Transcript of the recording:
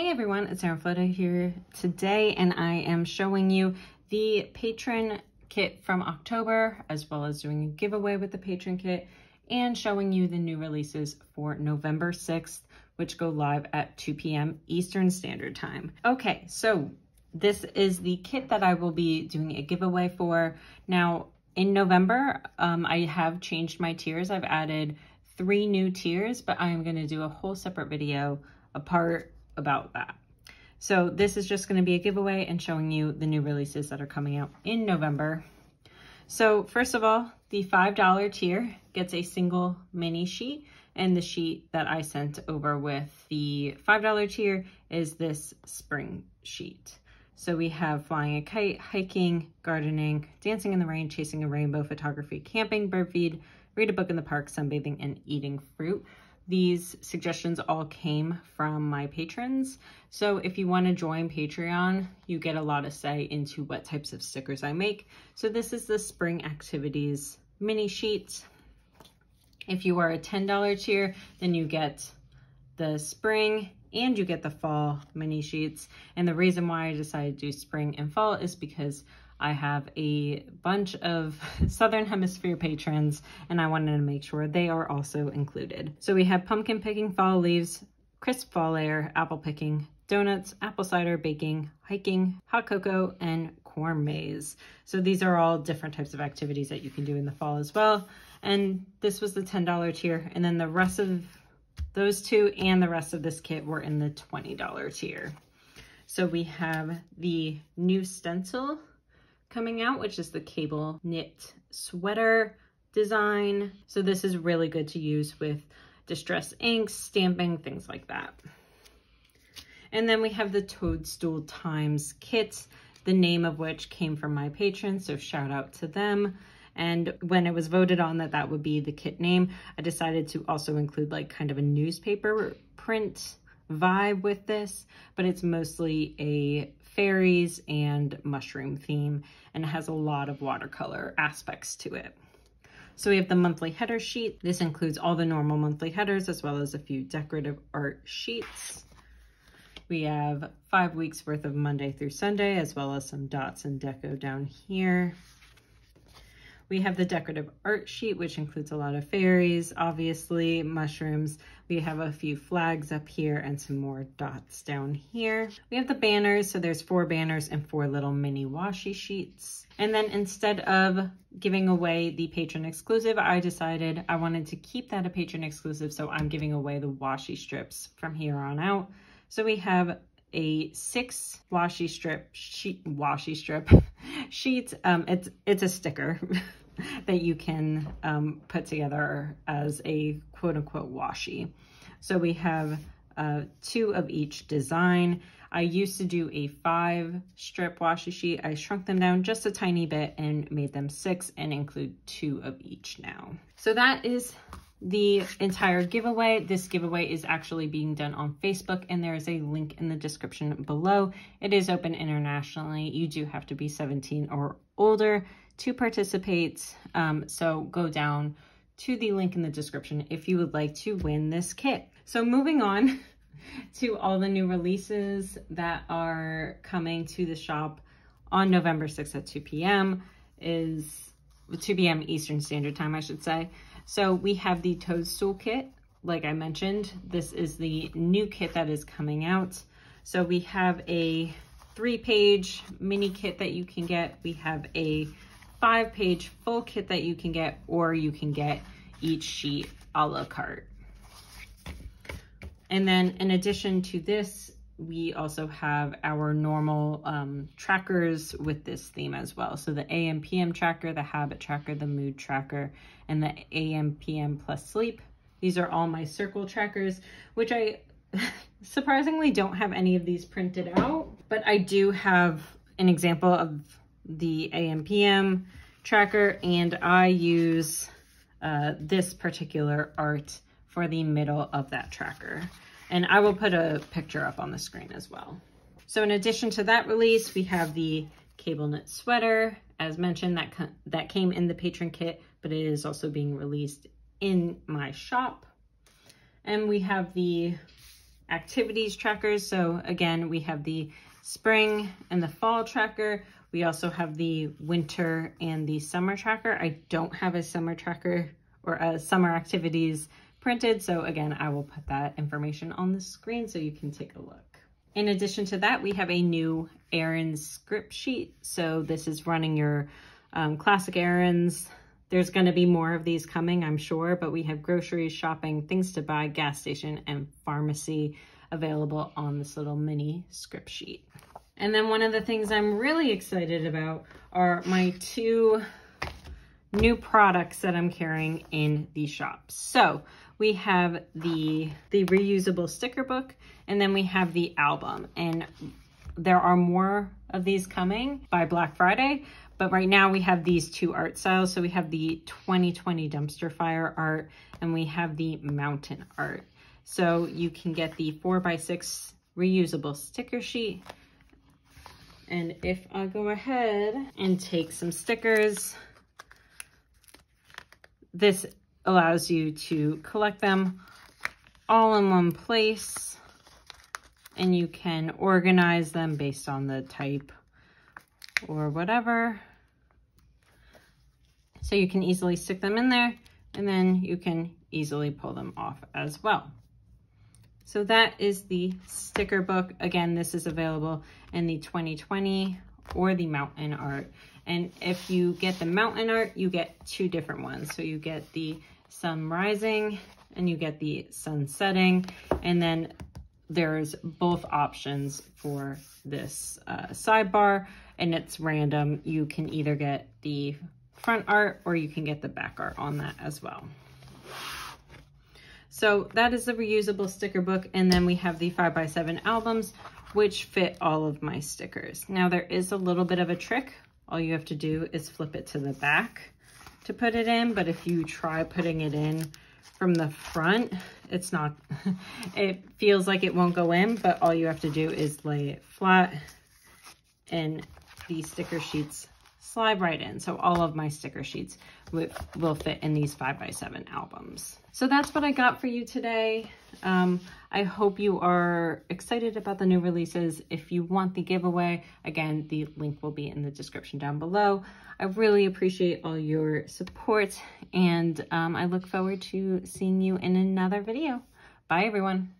Hey everyone, it's Errands here today, and I am showing you the patron kit from October, as well as doing a giveaway with the patron kit, and showing you the new releases for November 6th, which go live at 2 p.m. Eastern Standard Time. Okay, so this is the kit that I will be doing a giveaway for. Now, in November, I have changed my tiers. I've added 3 new tiers, but I am going to do a whole separate video apart about that. So this is just going to be a giveaway and showing you the new releases that are coming out in November. So first of all, the $5 tier gets a single mini sheet, and the sheet that I sent over with the $5 tier is this spring sheet. So we have flying a kite, hiking, gardening, dancing in the rain, chasing a rainbow, photography, camping, bird feed, read a book in the park, sunbathing, and eating fruit. These suggestions all came from my patrons. So if you want to join Patreon, you get a lot of say into what types of stickers I make. So this is the spring activities mini sheet. If you are a $10 tier, then you get the spring and you get the fall mini sheets. And the reason why I decided to do spring and fall is because I have a bunch of Southern Hemisphere patrons, and I wanted to make sure they are also included. So we have pumpkin picking, fall leaves, crisp fall air, apple picking, donuts, apple cider, baking, hiking, hot cocoa, and corn maze. So these are all different types of activities that you can do in the fall as well. And this was the $10 tier. And then the rest of those two and the rest of this kit were in the $20 tier. So we have the new Stencil coming out, which is the cable knit sweater design. So this is really good to use with distress inks, stamping, things like that. And then we have the Toadstool Times Kit, the name of which came from my patrons, so shout out to them. And when it was voted on that that would be the kit name, I decided to also include like kind of a newspaper print vibe with this, but it's mostly a fairies and mushroom theme, and it has a lot of watercolor aspects to it. So we have the monthly header sheet. This includes all the normal monthly headers as well as a few decorative art sheets. We have 5 weeks worth of Monday through Sunday, as well as some dots and deco down here. We have the decorative art sheet, which includes a lot of fairies, obviously, mushrooms. We have a few flags up here and some more dots down here. We have the banners, so there's 4 banners and 4 little mini washi sheets. And then instead of giving away the patron exclusive, I decided I wanted to keep that a patron exclusive, so I'm giving away the washi strips from here on out. So we have a 6 washi strip sheet. It's a sticker that you can put together as a quote-unquote washi. So we have 2 of each design. I used to do a 5 strip washi sheet. I shrunk them down just a tiny bit and made them 6 and include 2 of each now. So that is the entire giveaway. This giveaway is actually being done on Facebook, and there is a link in the description below. It is open internationally. You do have to be 17 or older to participate. So go down to the link in the description if you would like to win this kit. So moving on to all the new releases that are coming to the shop on November 6th at 2 p.m. is 2 p.m. Eastern Standard Time, I should say. So we have the Toadstool Kit. Like I mentioned, this is the new kit that is coming out. So we have a 3-page mini kit that you can get. We have a 5-page full kit that you can get, or you can get each sheet a la carte. And then in addition to this, we also have our normal trackers with this theme as well. So the AM PM tracker, the habit tracker, the mood tracker, and the AM PM+Sleep. These are all my circle trackers, which I surprisingly don't have any of these printed out, but I do have an example of the AM PM tracker, and I use this particular art for the middle of that tracker. And I will put a picture up on the screen as well. So in addition to that release, we have the cable knit sweater, as mentioned, that came in the patron kit, but it is also being released in my shop. And we have the activities trackers. So again, we have the spring and the fall tracker. We also have the winter and the summer tracker. I don't have a summer tracker or a summer activities printed. So again, I will put that information on the screen so you can take a look. In addition to that, we have a new Errands script sheet. So this is running your classic errands. There's going to be more of these coming, I'm sure, but we have groceries, shopping, things to buy, gas station, and pharmacy available on this little mini script sheet. And then one of the things I'm really excited about are my 2 new products that I'm carrying in the shop. So we have the reusable sticker book, and then we have the album. And there are more of these coming by Black Friday, but right now we have these 2 art styles. So we have the 2020 dumpster fire art, and we have the mountain art. So you can get the 4x6 reusable sticker sheet. And if I go ahead and take some stickers, this allows you to collect them all in one place, and you can organize them based on the type or whatever. So you can easily stick them in there, and then you can easily pull them off as well. So that is the sticker book. Again, this is available in the 2020 or the mountain art. And if you get the mountain art, you get 2 different ones. So you get the sun rising and you get the sun setting. And then there's both options for this sidebar, and it's random. You can either get the front art or you can get the back art on that as well. So that is the reusable sticker book. And then we have the 5x7 albums, which fit all of my stickers. Now there is a little bit of a trick. All you have to do is flip it to the back to put it in. But if you try putting it in from the front, it's not, it feels like it won't go in, but all you have to do is lay it flat and these sticker sheets slide right in. So all of my sticker sheets will fit in these 5x7 albums. So that's what I got for you today. I hope you are excited about the new releases. If you want the giveaway, again, the link will be in the description down below. I really appreciate all your support, and I look forward to seeing you in another video. Bye, everyone.